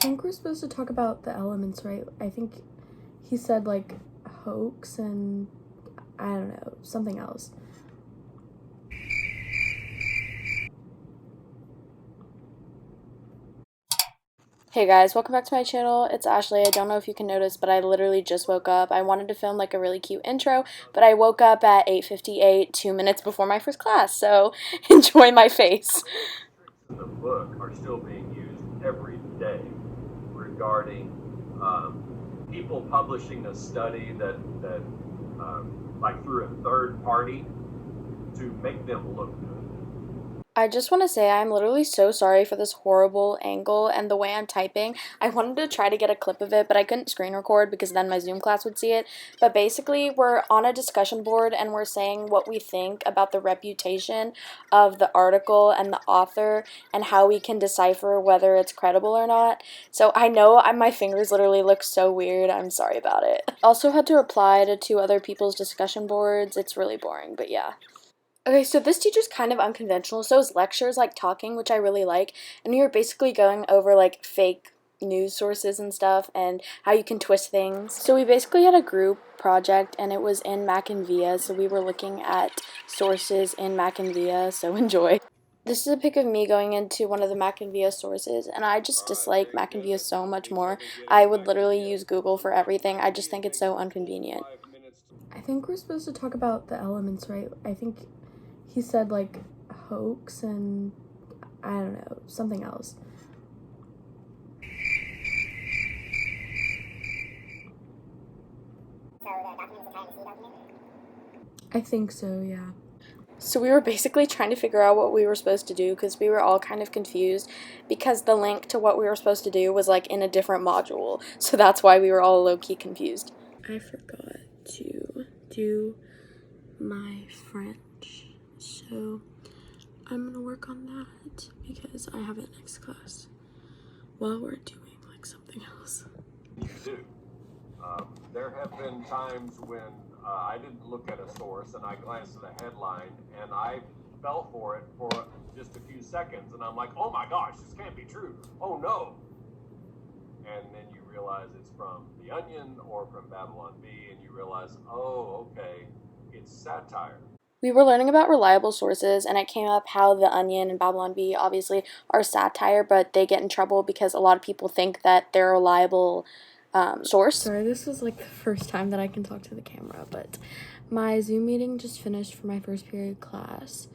think we're supposed to talk about the elements, right? I think he said like hoax and I don't know, something else. Hey guys, welcome back to my channel. It's Ashley. I don't know if you can notice, but I literally just woke up. I wanted to film like a really cute intro, but I woke up at 8:58, 2 minutes before my first class, so enjoy my face. In the book are still being used every day regarding people publishing a study that like through a third party to make them look good. I just want to say I'm literally so sorry for this horrible angle and the way I'm typing. I wanted to try to get a clip of it, but I couldn't screen record because then my Zoom class would see it. But basically, we're on a discussion board and we're saying what we think about the reputation of the article and the author and how we can decipher whether it's credible or not. So I know my fingers literally look so weird. I'm sorry about it. Also had to reply to 2 other people's discussion boards. It's really boring, but yeah. Okay, so this teacher's kind of unconventional. So his lectures like talking, which I really like, and we were basically going over like fake news sources and stuff and how you can twist things. So we basically had a group project and it was in Mac and Via, so we were looking at sources in Mac and Via, so enjoy. This is a pic of me going into one of the Mac and Via sources, and I just dislike Mac and Via so much more. I would literally use Google for everything. I just think it's so inconvenient. I think we're supposed to talk about the elements, right? I think he said like hoax and I don't know, something else. I think so, yeah. So we were basically trying to figure out what we were supposed to do because we were all kind of confused because the link to what we were supposed to do was like in a different module. So that's why we were all low-key confused. I forgot to do my French, so I'm gonna work on that because I have it next class while we're doing like something else. You do. There have been times when I didn't look at a source and I glanced at a headline and I fell for it for just a few seconds and I'm like, oh my gosh, this can't be true. Oh no. And then you realize it's from The Onion or from Babylon Bee and you realize, oh, okay, it's satire. We were learning about reliable sources, and it came up how The Onion and Babylon Bee obviously are satire, but they get in trouble because a lot of people think that they're a reliable source. Sorry, this is like the first time that I can talk to the camera, but my Zoom meeting just finished for my first period class,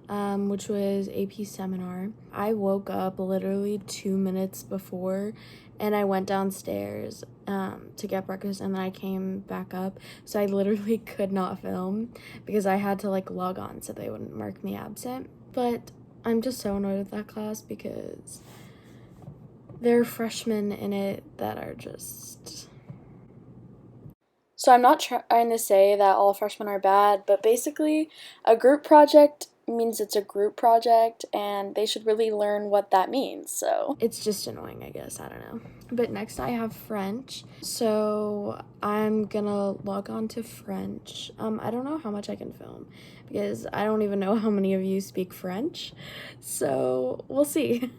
which was AP seminar. I woke up literally 2 minutes before and I went downstairs to get breakfast and then I came back up. So I literally could not film because I had to like log on so they wouldn't mark me absent. But I'm just so annoyed with that class because there are freshmen in it that are just... So I'm not trying to say that all freshmen are bad, but basically a group project means it's a group project and they should really learn what that means. So it's just annoying, I guess. I don't know. But next I have French, so I'm gonna log on to French. I don't know how much I can film because I don't even know how many of you speak French, so we'll see.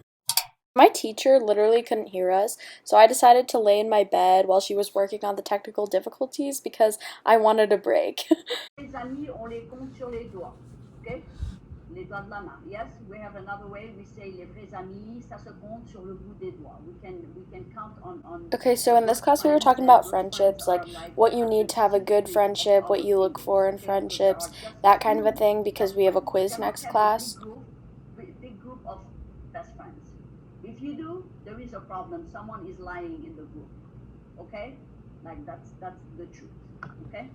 my teacher literally couldn't hear us, so I decided to lay in my bed while she was working on the technical difficulties because I wanted a break. Les amis, on les compte sur les doigts, okay? Les doigts de la main. Yes, we have another way. We say les vrais amis, ça se compte sur le bout des doigts. We can count on. Okay, so in this class we were talking about friendships, like what you need to have a good friendship, what you look for in friendships, that kind of a thing, because we have a quiz next class. Big group of best friends. If you do, there is a problem. Someone is lying in the group. Okay? Like that's the truth. Okay?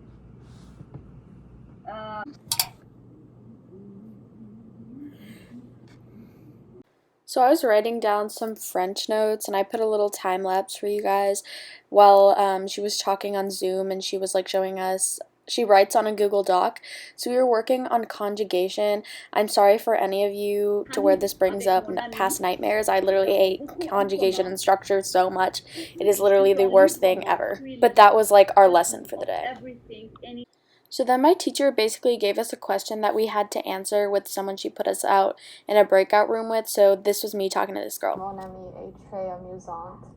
So I was writing down some French notes and I put a little time lapse for you guys while she was talking on Zoom and she was like showing us, she writes on a Google Doc. So we were working on conjugation. I'm sorry for any of you to where this brings up past nightmares. I literally hate conjugation and structure so much. It is literally the worst thing ever. But that was like our lesson for the day. So then my teacher basically gave us a question that we had to answer with someone she put us out in a breakout room with. So this was me talking to this girl. Mon ami est très amusante.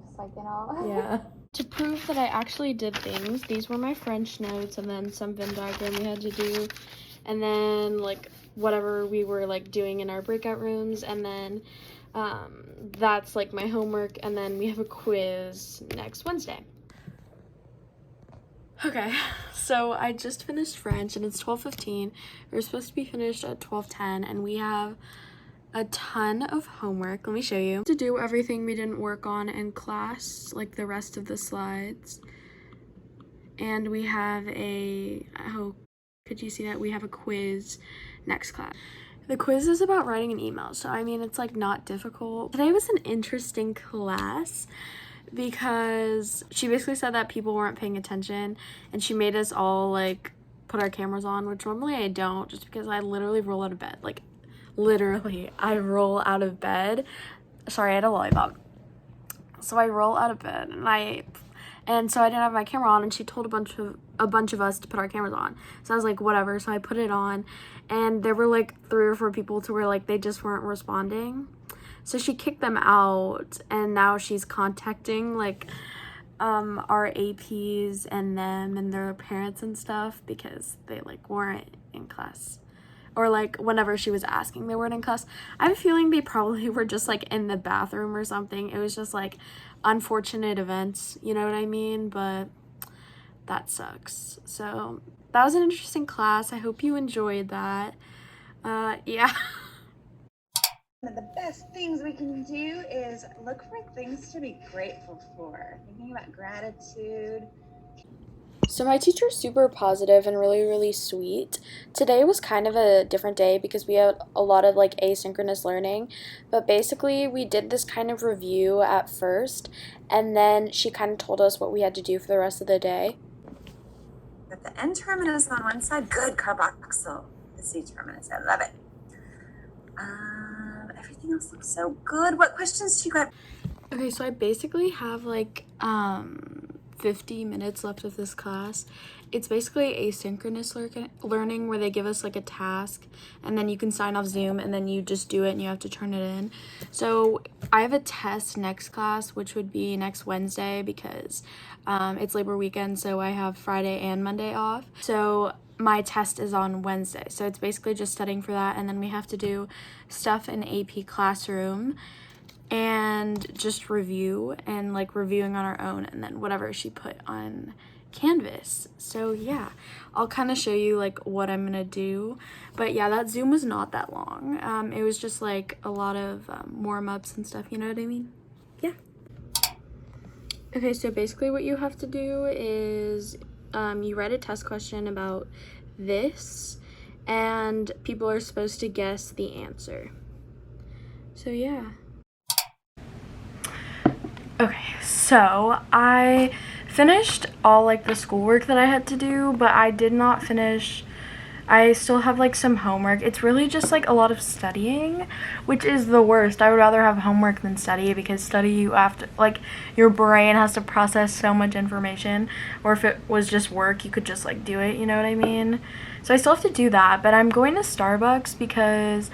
Just like, you know. Yeah. To prove that I actually did things, these were my French notes, and then some Venn diagram we had to do, and then like whatever we were like doing in our breakout rooms, and then that's like my homework, and then we have a quiz next Wednesday. Okay, so I just finished French and it's 12:15. We were supposed to be finished at 12:10, and we have a ton of homework. Let me show you. To do everything we didn't work on in class, like the rest of the slides. And we have could you see that? We have a quiz next class. The quiz is about writing an email, so I mean, it's like not difficult. Today was an interesting class because she basically said that people weren't paying attention, and she made us all like put our cameras on, which normally I don't, just because I literally roll out of bed. Like literally, I roll out of bed. Sorry, I had a lollipop. So I roll out of bed, and so I didn't have my camera on, and she told a bunch of us to put our cameras on. So I was like, whatever. So I put it on, and there were like 3 or 4 people to where like they just weren't responding. So she kicked them out, and now she's contacting like our APs and them and their parents and stuff because they like weren't in class. Or like whenever she was asking they weren't in class. I have a feeling they probably were just like in the bathroom or something. It was just like unfortunate events, you know what I mean? But that sucks. So that was an interesting class. I hope you enjoyed that. Yeah. One of the best things we can do is look for things to be grateful for. Thinking about gratitude. So my teacher's super positive and really, really sweet. Today was kind of a different day because we had a lot of like asynchronous learning. But basically we did this kind of review at first, and then she kind of told us what we had to do for the rest of the day. Got the N terminus on one side. Good, carboxyl. The C terminus. I love it. Everything else looks so good. What questions do you got? Okay, so I basically have like 50 minutes left of this class. It's basically asynchronous learning where they give us like a task, and then you can sign off Zoom, and then you just do it and you have to turn it in. So I have a test next class, which would be next Wednesday because it's Labor weekend, so I have Friday and Monday off. So my test is on Wednesday, so it's basically just studying for that, and then we have to do stuff in AP Classroom and just review, and like reviewing on our own, and then whatever she put on Canvas. So yeah, I'll kind of show you like what I'm gonna do. But yeah, that Zoom was not that long. It was just like a lot of warm-ups and stuff, you know what I mean? Yeah. Okay, so basically what you have to do is you write a test question about this, and people are supposed to guess the answer. So yeah. Okay, so I finished all like the schoolwork that I had to do, but I did not finish. I still have like some homework. It's really just like a lot of studying, which is the worst. I would rather have homework than study, because study you have to, like, your brain has to process so much information, or if it was just work you could just like do it, you know what I mean? So I still have to do that, but I'm going to Starbucks because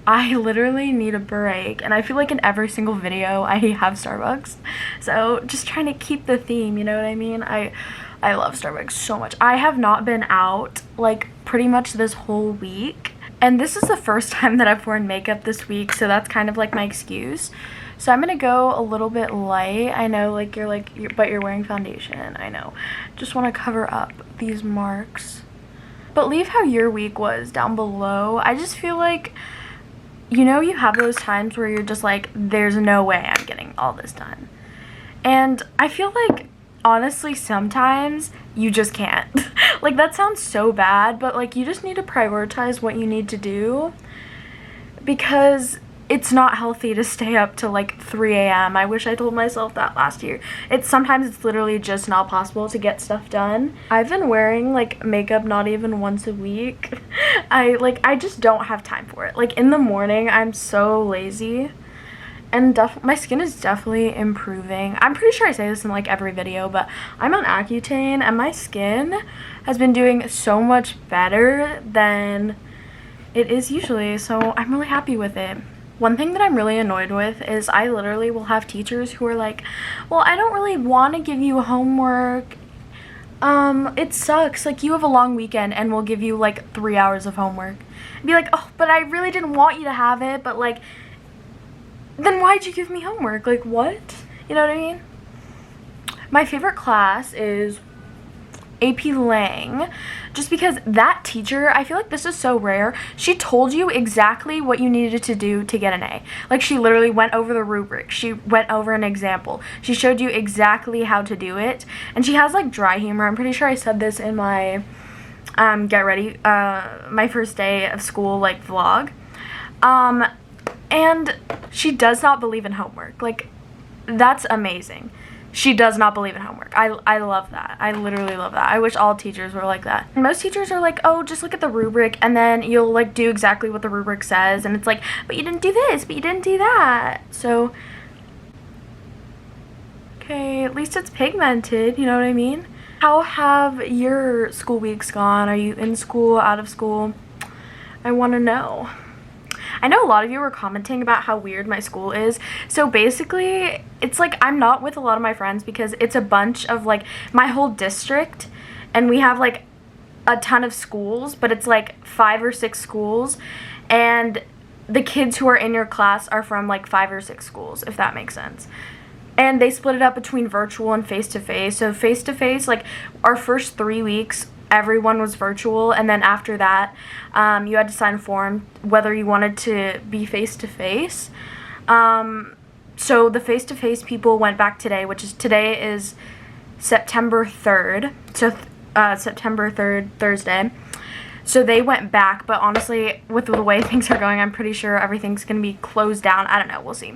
I literally need a break, and I feel like in every single video I have Starbucks. So just trying to keep the theme, you know what I mean? I love Starbucks so much. I have not been out like pretty much this whole week, and this is the first time that I've worn makeup this week, so that's kind of like my excuse. So I'm gonna go a little bit light. I know like but you're wearing foundation. I know. Just want to cover up these marks. But leave how your week was down below. I just feel like, you know, you have those times where you're just like, there's no way I'm getting all this done. And I feel like, honestly, sometimes you just can't. Like, that sounds so bad, but like, you just need to prioritize what you need to do, because it's not healthy to stay up till like 3 a.m. I wish I told myself that last year. Sometimes it's literally just not possible to get stuff done. I've been wearing like makeup not even once a week. I just don't have time for it. Like in the morning, I'm so lazy, and my skin is definitely improving. I'm pretty sure I say this in like every video, but I'm on Accutane and my skin has been doing so much better than it is usually, so I'm really happy with it. One thing that I'm really annoyed with is I literally will have teachers who are like, well, I don't really want to give you homework. It sucks. Like, you have a long weekend and we'll give you like 3 hours of homework. And be like, oh, but I really didn't want you to have it, but like, then why'd you give me homework? Like, what? You know what I mean? My favorite class is AP Lang, just because that teacher, I feel like this is so rare, she told you exactly what you needed to do to get an A. Like, she literally went over the rubric, she went over an example, she showed you exactly how to do it, and she has like dry humor. I'm pretty sure I said this in my get ready, my first day of school like vlog, and she does not believe in homework. Like, that's amazing. She does not believe in homework. I love that. I literally love that. I wish all teachers were like that. Most teachers are like, oh, just look at the rubric and then you'll like do exactly what the rubric says, and it's like, but you didn't do this, but you didn't do that. So, okay, at least it's pigmented, you know what I mean? How have your school weeks gone? Are you in school, out of school? I want to know. I know a lot of you were commenting about how weird my school is. So basically, it's like I'm not with a lot of my friends because it's a bunch of like my whole district, and we have like a ton of schools, but it's like 5 or 6 schools, and the kids who are in your class are from like 5 or 6 schools, if that makes sense. And they split it up between virtual and face-to-face. So face-to-face, like our first 3 weeks, everyone was virtual, and then after that you had to sign a form whether you wanted to be face-to-face. So the face-to-face people went back today, today is September 3rd, so September 3rd, Thursday. So they went back, but honestly, with the way things are going, I'm pretty sure everything's gonna be closed down. I don't know, we'll see.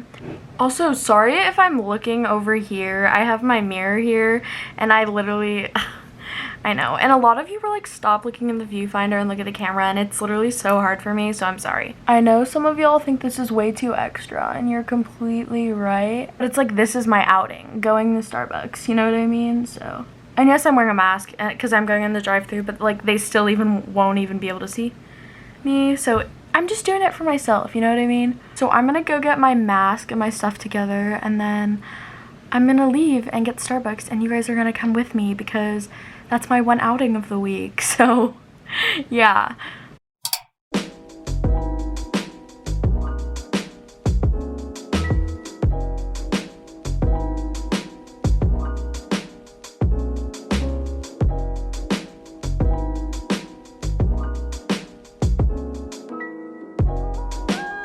Also, sorry if I'm looking over here. I have my mirror here, and I literally I know, and a lot of you were like, stop looking in the viewfinder and look at the camera, and it's literally so hard for me, so I'm sorry. I know some of y'all think this is way too extra, and you're completely right, but it's like, this is my outing, going to Starbucks, you know what I mean? So, and yes, I'm wearing a mask because I'm going in the drive-thru, but like, they still won't even be able to see me, so I'm just doing it for myself, you know what I mean? So I'm gonna go get my mask and my stuff together, and then I'm gonna leave and get Starbucks, and you guys are gonna come with me because that's my one outing of the week. So yeah.